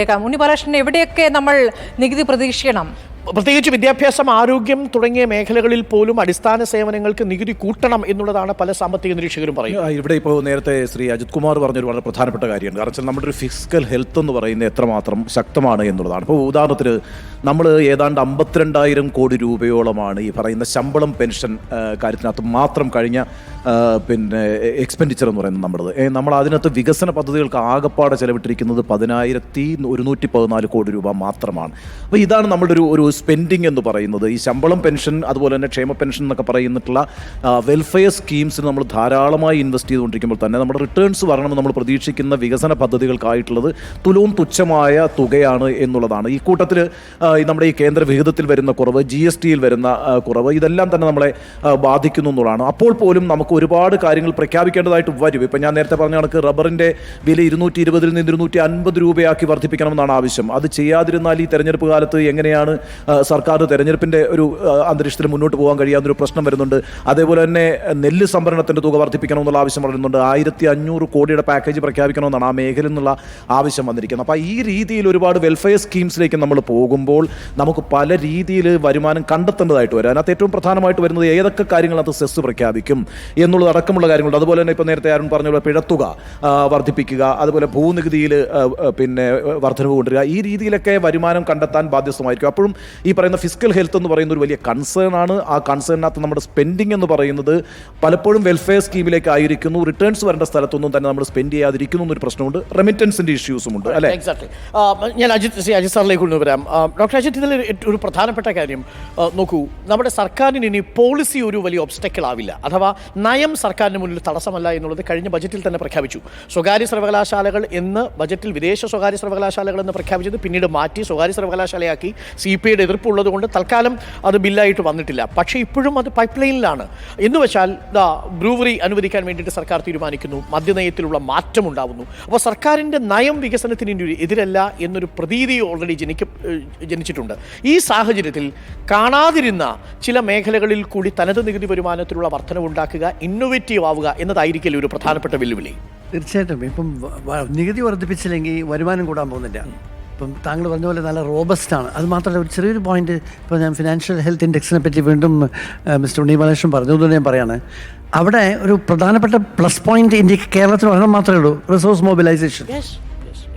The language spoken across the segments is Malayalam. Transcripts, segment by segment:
ഉണ്ണിബാലകൃഷ്ണൻ, എവിടെയൊക്കെ നമ്മൾ നികുതി പ്രതീക്ഷിക്കണം? പ്രത്യേകിച്ച് വിദ്യാഭ്യാസം, ആരോഗ്യം തുടങ്ങിയ മേഖലകളിൽ പോലും അടിസ്ഥാന സേവനങ്ങൾക്ക് നികുതി കൂട്ടണം എന്നുള്ളതാണ് പല സാമ്പത്തിക നിരീക്ഷകരും പറയുന്നത്. ഇവിടെ ഇപ്പോൾ നേരത്തെ ശ്രീ അജിത് കുമാർ പറഞ്ഞൊരു വളരെ പ്രധാനപ്പെട്ട കാര്യമാണ്. കാരണം വെച്ചാൽ നമ്മുടെ ഒരു ഫിസിക്കൽ ഹെൽത്ത് എന്ന് പറയുന്നത് എത്രമാത്രം ശക്തമാണ് എന്നുള്ളതാണ്. ഇപ്പോൾ ഉദാഹരണത്തിന് നമ്മൾ ഏതാണ്ട് 52,000 കോടി രൂപയോളമാണ് ഈ പറയുന്ന ശമ്പളം പെൻഷൻ കാര്യത്തിനകത്ത് മാത്രം കഴിഞ്ഞ എക്സ്പെൻഡിച്ചർ എന്ന് പറയുന്നത് നമ്മുടേത്. നമ്മൾ അതിനകത്ത് വികസന പദ്ധതികൾക്ക് ആകപ്പാടെ ചെലവിട്ടിരിക്കുന്നത് 10,114 കോടി രൂപ മാത്രമാണ്. അപ്പോൾ ഇതാണ് നമ്മളുടെ ഒരു സ്പെൻഡിങ് എന്ന് പറയുന്നത്. ഈ ശമ്പളം പെൻഷൻ, അതുപോലെ തന്നെ ക്ഷേമ പെൻഷൻ എന്നൊക്കെ പറയുന്നിട്ടുള്ള വെൽഫെയർ സ്കീംസിന് നമ്മൾ ധാരാളമായി ഇൻവെസ്റ്റ് ചെയ്തുകൊണ്ടിരിക്കുമ്പോൾ തന്നെ നമ്മുടെ റിട്ടേൺസ് വരണമെന്ന് നമ്മൾ പ്രതീക്ഷിക്കുന്ന വികസന പദ്ധതികൾക്കായിട്ടുള്ളത് തുലവും തുച്ഛമായ തുകയാണ് എന്നുള്ളതാണ്. ഈ കൂട്ടത്തിൽ നമ്മുടെ ഈ കേന്ദ്ര വിഹിതത്തിൽ വരുന്ന കുറവ്, GSTയിൽ വരുന്ന കുറവ്, ഇതെല്ലാം തന്നെ നമ്മളെ ബാധിക്കുന്നു എന്നുള്ളതാണ്. അപ്പോൾ പോലും നമുക്ക് ഒരുപാട് കാര്യങ്ങൾ പ്രഖ്യാപിക്കേണ്ടതായിട്ട് വരും. ഇപ്പം ഞാൻ നേരത്തെ പറഞ്ഞ കണക്ക് റബ്ബറിൻ്റെ വില 220 നിന്ന് 250 രൂപയാക്കി വർദ്ധിപ്പിക്കണമെന്നാണ് ആവശ്യം. അത് ചെയ്യാതിരുന്നാൽ ഈ തെരഞ്ഞെടുപ്പ് കാലത്ത് എങ്ങനെയാണ് സർക്കാർ തെരഞ്ഞെടുപ്പിൻ്റെ ഒരു അന്തരീക്ഷത്തിൽ മുന്നോട്ട് പോകാൻ കഴിയാവുന്നൊരു പ്രശ്നം വരുന്നുണ്ട്. അതേപോലെ തന്നെ നെല്ല് സംഭരണത്തിൻ്റെ തുക വർദ്ധിപ്പിക്കണമെന്നുള്ള ആവശ്യം വരുന്നുണ്ട്. 1,500 കോടിയുടെ പാക്കേജ് പ്രഖ്യാപിക്കണമെന്നാണ് ആ മേഖലയിൽ നിന്നുള്ള ആവശ്യം വന്നിരിക്കുന്നത്. അപ്പോൾ ഈ രീതിയിൽ ഒരുപാട് വെൽഫെയർ സ്കീംസിലേക്ക് നമ്മൾ പോകുമ്പോൾ നമുക്ക് പല രീതിയിൽ വരുമാനം കണ്ടെത്തേണ്ടതായിട്ട് വരും. അതിനകത്ത് ഏറ്റവും പ്രധാനമായിട്ട് വരുന്നത് ഏതൊക്കെ കാര്യങ്ങളകത്ത് സെസ് പ്രഖ്യാപിക്കും എന്നുള്ളത് അടക്കമുള്ള കാര്യങ്ങളുണ്ട്. അതുപോലെ തന്നെ ഇപ്പോൾ നേരത്തെ ആരും പറഞ്ഞ പോലെ പിഴത്തുക വർദ്ധിപ്പിക്കുക, അതുപോലെ ഭൂനികുതിയിൽ വർധനവ് കൊണ്ടുവരിക, ഈ രീതിയിലൊക്കെ വരുമാനം കണ്ടെത്താൻ ബാധ്യസ്ഥമായിരിക്കും. അപ്പോഴും ഈ പറയുന്ന ഫിസിക്കൽ ഹെൽത്ത് എന്ന് പറയുന്ന ഒരു വലിയ കൺസേൺ ആണ്. ആ കൺസേണിനകത്ത് നമ്മുടെ സ്പെൻഡിങ് എന്ന് പറയുന്നത് പലപ്പോഴും വെൽഫെയർ സ്കീമിലേക്ക് ആയിരിക്കുന്നു. റിട്ടേൺസ് വരേണ്ട സ്ഥലത്തൊന്നും തന്നെ നമ്മൾ സ്പെൻഡ് ചെയ്യാതിരിക്കുന്നു എന്നൊരു പ്രശ്നമുണ്ട്. റെമിറ്റൻസിൻ്റെ ഇഷ്യൂസും ഉണ്ട്, അല്ലേ? എക്സാക്ട്ലി. ഞാൻ അജിത് സാറിലേക്ക് കൊണ്ടുവരാം. ഡോക്ടർ അജിത്, ഇതിൽ ഒരു പ്രധാനപ്പെട്ട കാര്യം നോക്കൂ, നമ്മുടെ സർക്കാരിന് ഇനി പോളിസി ഒരു വലിയ ഒബ്സ്റ്റക്കിൾ ആവില്ല, അഥവാ നയം സർക്കാരിന് മുന്നിൽ തടസ്സമല്ല എന്നുള്ളത് കഴിഞ്ഞ ബജറ്റിൽ തന്നെ പ്രഖ്യാപിച്ചു. സ്വകാര്യ സർവകലാശാലകൾ എന്ന് ബജറ്റിൽ വിദേശ സ്വകാര്യ സർവകലാശാലകൾ എന്ന് പ്രഖ്യാപിച്ചത് പിന്നീട് മാറ്റി സ്വകാര്യ സർവകലാശാലയാക്കി. CPIയുടെ എതിർപ്പുള്ളത് കൊണ്ട് തൽക്കാലം അത് ബില്ലായിട്ട് വന്നിട്ടില്ല. പക്ഷേ ഇപ്പോഴും അത് പൈപ്പ് ലൈനിലാണ്. എന്ന് വെച്ചാൽ ബ്രൂവറി അനുവദിക്കാൻ വേണ്ടിയിട്ട് സർക്കാർ തീരുമാനിക്കുന്നു, മദ്യനയത്തിലുള്ള മാറ്റം ഉണ്ടാവുന്നു. അപ്പോൾ സർക്കാരിൻ്റെ നയം വികസനത്തിന് എതിരല്ല എന്നൊരു പ്രതീതി ഓൾറെഡി ജനിച്ചിട്ടുണ്ട്. ഈ സാഹചര്യത്തിൽ കാണാതിരുന്ന ചില മേഖലകളിൽ കൂടി തനത് നികുതി വരുമാനത്തിലുള്ള വർധനവുണ്ടാക്കുക, ഇന്നോവേറ്റീവ് ആവുക എന്നതായിരിക്കും ഒരു പ്രധാനപ്പെട്ട വെല്ലുവിളി. തീർച്ചയായിട്ടും. ഇപ്പം നികുതി വർദ്ധിപ്പിച്ചില്ലെങ്കിൽ വരുമാനം കൂടാൻ പോകുന്നില്ല. ഇപ്പം താങ്കൾ പറഞ്ഞ പോലെ നല്ല റോബസ്റ്റാണ്. അത് മാത്രമല്ല, ഒരു ചെറിയൊരു പോയിന്റ്, ഇപ്പോൾ ഞാൻ ഫിനാൻഷ്യൽ ഹെൽത്ത് ഇൻഡെക്സിനെ പറ്റി വീണ്ടും മിസ്റ്റർ ഉണ്ണിബാലകൃഷ്ണൻ പറഞ്ഞതുകൊണ്ട് ഞാൻ പറയാണ്, അവിടെ ഒരു പ്രധാനപ്പെട്ട പ്ലസ് പോയിന്റ് ഇന്ത്യക്ക് കേരളത്തിൽ ഒരെണ്ണം മാത്രമേ ഉള്ളൂ, റിസോഴ്സ് മൊബിലൈസേഷൻ.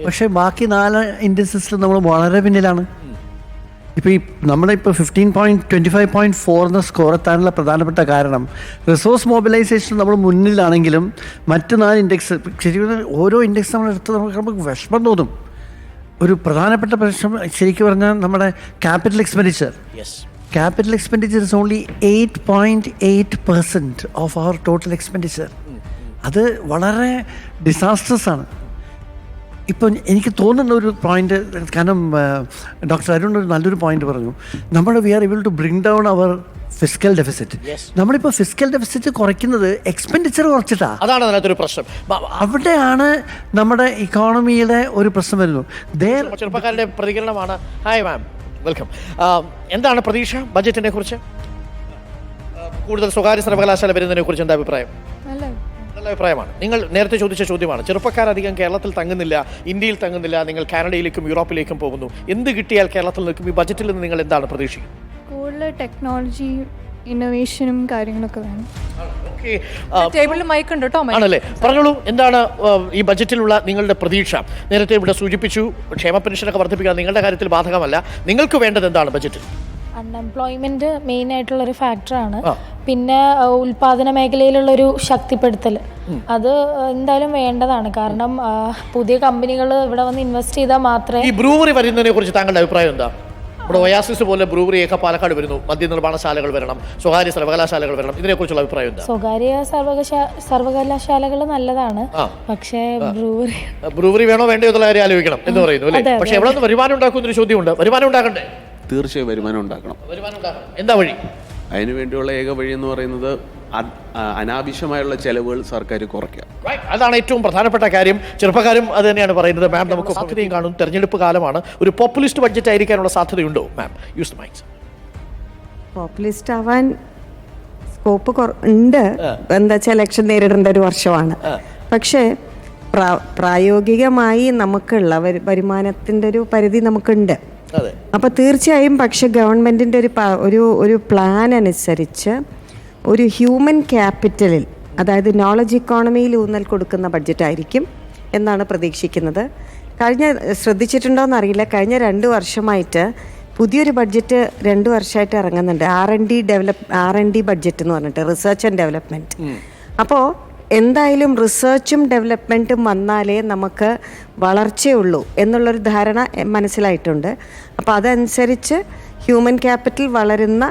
പക്ഷേ ബാക്കി 4 ഇൻഡസ്ട്രീസിൽ നമ്മൾ വളരെ പിന്നിലാണ്. ഇപ്പോൾ ഈ നമ്മളിപ്പോൾ 15.25.4 എന്ന സ്കോർ എത്താനുള്ള പ്രധാനപ്പെട്ട കാരണം റിസോഴ്സ് മൊബിലൈസേഷൻ നമ്മൾ മുന്നിലാണെങ്കിലും മറ്റ് 4 ഇൻഡെക്സ്, ശരിക്കും ഓരോ ഇൻഡെക്സ് നമ്മൾ എടുത്ത് നമുക്ക് വിഷമം തോന്നും. ഒരു പ്രധാനപ്പെട്ട പ്രശ്നം ശരിക്കും പറഞ്ഞാൽ നമ്മുടെ capital expenditure is only 8.8% of our total expenditure. അത് വളരെ ഡിസാസ്ട്രസ് ആണ്. ഇപ്പം എനിക്ക് തോന്നുന്ന ഒരു പോയിന്റ്, കാരണം ഡോക്ടർ അരുൺ ഒരു നല്ലൊരു പോയിന്റ് പറഞ്ഞു, നമ്മൾ we are able to bring down our physical deficit. നമ്മളിപ്പോൾ ഫിസിക്കൽ ഡെഫിസിറ്റ് കുറയ്ക്കുന്നത് എക്സ്പെൻഡിച്ചർ കുറച്ചിട്ടാണ്. അതാണ് അതിനകത്തൊരു പ്രശ്നം. അവിടെയാണ് നമ്മുടെ ഇക്കോണമിയുടെ ഒരു പ്രശ്നം വരുന്നത്. ചെറുപ്പക്കാരുടെ പ്രതികരണമാണ്. Hi ma'am, welcome. എന്താണ് പ്രതീക്ഷ ബജറ്റിനെ കുറിച്ച്? കൂടുതൽ സ്വകാര്യ സർവകലാശാല വരുന്നതിനെ കുറിച്ച് എന്താ അഭിപ്രായം? നല്ല അഭിപ്രായമാണ്. നിങ്ങൾ നേരത്തെ ചോദിച്ച ചോദ്യമാണ്. ചെറുപ്പക്കാരധികം കേരളത്തിൽ തങ്ങുന്നില്ല, ഇന്ത്യയിൽ തങ്ങുന്നില്ല, നിങ്ങൾ കാനഡയിലേക്കും യൂറോപ്പിലേക്കും പോകുന്നു. എന്ത് കിട്ടിയാൽ കേരളത്തിൽ നിൽക്കും? ഈ ബജറ്റിൽ നിന്ന് നിങ്ങൾ എന്താണ് പ്രതീക്ഷിക്കുന്നത്? കൂടുതൽ ടെക്നോളജി, ഇന്നോവേഷനും കാര്യങ്ങളൊക്കെ വേണം. ടേബിളിൽ മൈക്ക് ഉണ്ട് കേട്ടോ. ആണല്ലേ, പറഞ്ഞോളൂ. എന്താണ് ഈ ബജറ്റിലുള്ള നിങ്ങളുടെ പ്രതീക്ഷ? നേരത്തെ ഇവിടെ സൂചിപ്പിച്ചു, ക്ഷേമ പെൻഷനൊക്കെ വർദ്ധിപ്പിക്കാൻ നിങ്ങളുടെ കാര്യത്തിൽ ബാധകമല്ല. നിങ്ങൾക്ക് വേണ്ടത് എന്താണ് ബജറ്റിൽ? അൺഎംപ്ലോയ്മെന്റ് മെയിൻ ആയിട്ടുള്ളൊരു ഫാക്ടറാണ്. പിന്നെ ഉൽപാദന മേഖലയിലുള്ളൊരു ശക്തിപ്പെടുത്തൽ, അത് എന്തായാലും വേണ്ടതാണ്. കാരണം പുതിയ കമ്പനികൾ ഇവിടെ വന്ന് ഇൻവെസ്റ്റ് ചെയ്താൽ മാത്രമേ. ഈ ബ്രൂവറി വരുന്നതിനെ കുറിച്ച് താങ്കളുടെ അഭിപ്രായം എന്താ? ഇവിടെ ഒയാസിസ് പോലെ ബ്രൂവറിയൊക്കെ പാലക്കാട് വരുന്നു, മദ്യനിർമ്മാണശാലകൾ വരണം, സ്വകാര്യ സർവകലാശാലകൾ വരണം, ഇതിനെക്കുറിച്ചുള്ള അഭിപ്രായം എന്താ? സ്വകാര്യ സർവകലാശാലകൾ നല്ലതാണ്, പക്ഷേ ബ്രൂവറി വേണോ വേണ്ടോ എന്നുള്ള കാര്യം ആലോചിക്കണം എന്ന് പറയുന്നു, അല്ലേ? പക്ഷേ എവിടെ നിന്ന് വരുമാനം ഉണ്ടാക്കുന്നൊരു ചോദ്യമുണ്ട്. വരുമാനം ഉണ്ടാക്കണ്ടേ? തീർച്ചയായും വരുമാനം ഉണ്ടാക്കണം. എന്താ വഴി? അതിനുവേണ്ടിയുള്ള ഏക വഴി എന്ന് പറയുന്നത് അനാവശ്യമായുള്ള ചെലവുകൾ സർക്കാർ കുറയ്ക്കുക. അതാണ് ഏറ്റവും പ്രധാനപ്പെട്ട കാര്യം. ചെറുപ്പക്കാരും അത് തന്നെയാണ് പറയുന്നത്. മാം, നമുക്ക് സാധ്യതയും കാണും. തെരഞ്ഞെടുപ്പ് കാലമാണ്. ഒരു പോപ്പുലിസ്റ്റ് ബഡ്ജറ്റ് ആയിരിക്കാനുള്ള സാധ്യതയുണ്ടോ ma'am? Use the mic. Populist ആവാൻ സ്കോപ്പ് ഉണ്ട്. എന്താ വെച്ചാൽ ഇലക്ഷൻ നേരിടേണ്ട ഒരു വർഷമാണ്. പക്ഷേ പ്രായോഗികമായി നമുക്കുള്ള വരുമാനത്തിൻ്റെ ഒരു പരിധി നമുക്കുണ്ട്. അതെ. അപ്പോൾ തീർച്ചയായും പക്ഷെ ഗവൺമെൻറ്റിൻ്റെ ഒരു പ്ലാൻ അനുസരിച്ച് ഒരു ഹ്യൂമൻ ക്യാപിറ്റലിൽ, അതായത് നോളജ് ഇക്കോണമിയിൽ ഊന്നൽ കൊടുക്കുന്ന ബഡ്ജറ്റായിരിക്കും എന്നാണ് പ്രതീക്ഷിക്കുന്നത്. ശ്രദ്ധിച്ചിട്ടുണ്ടോയെന്ന് അറിയില്ല, കഴിഞ്ഞ 2 വർഷമായിട്ട് പുതിയൊരു ബഡ്ജറ്റ് 2 വർഷമായിട്ട് ഇറങ്ങുന്നുണ്ട്. R&D ബഡ്ജറ്റ് എന്ന് പറഞ്ഞിട്ട്, റിസർച്ച് ആൻഡ് ഡെവലപ്മെൻറ്റ്. അപ്പോൾ എന്തായാലും റിസർച്ചും ഡെവലപ്മെൻറ്റും വന്നാലേ നമുക്ക് വളർച്ചയുള്ളൂ എന്നുള്ളൊരു ധാരണ മനസ്സിലായിട്ടുണ്ട്. അപ്പോൾ അതനുസരിച്ച് ഹ്യൂമൻ ക്യാപിറ്റൽ വളരുന്ന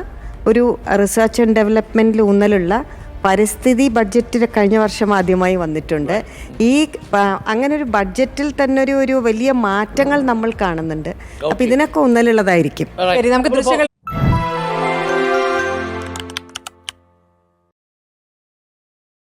ഒരു റിസർച്ച് ആൻഡ് ഡെവലപ്മെൻറ്റിൽ ഊന്നലുള്ള പരിസ്ഥിതി ബഡ്ജറ്റ് കഴിഞ്ഞ വർഷം ആദ്യമായി വന്നിട്ടുണ്ട്. അങ്ങനെ ഒരു ബഡ്ജറ്റിൽ തന്നെ ഒരു വലിയ മാറ്റങ്ങൾ നമ്മൾ കാണുന്നുണ്ട്. അപ്പോൾ ഇതിനൊക്കെ ഊന്നലുള്ളതായിരിക്കും. ശരി, നമുക്ക് ദൃശ്യങ്ങൾ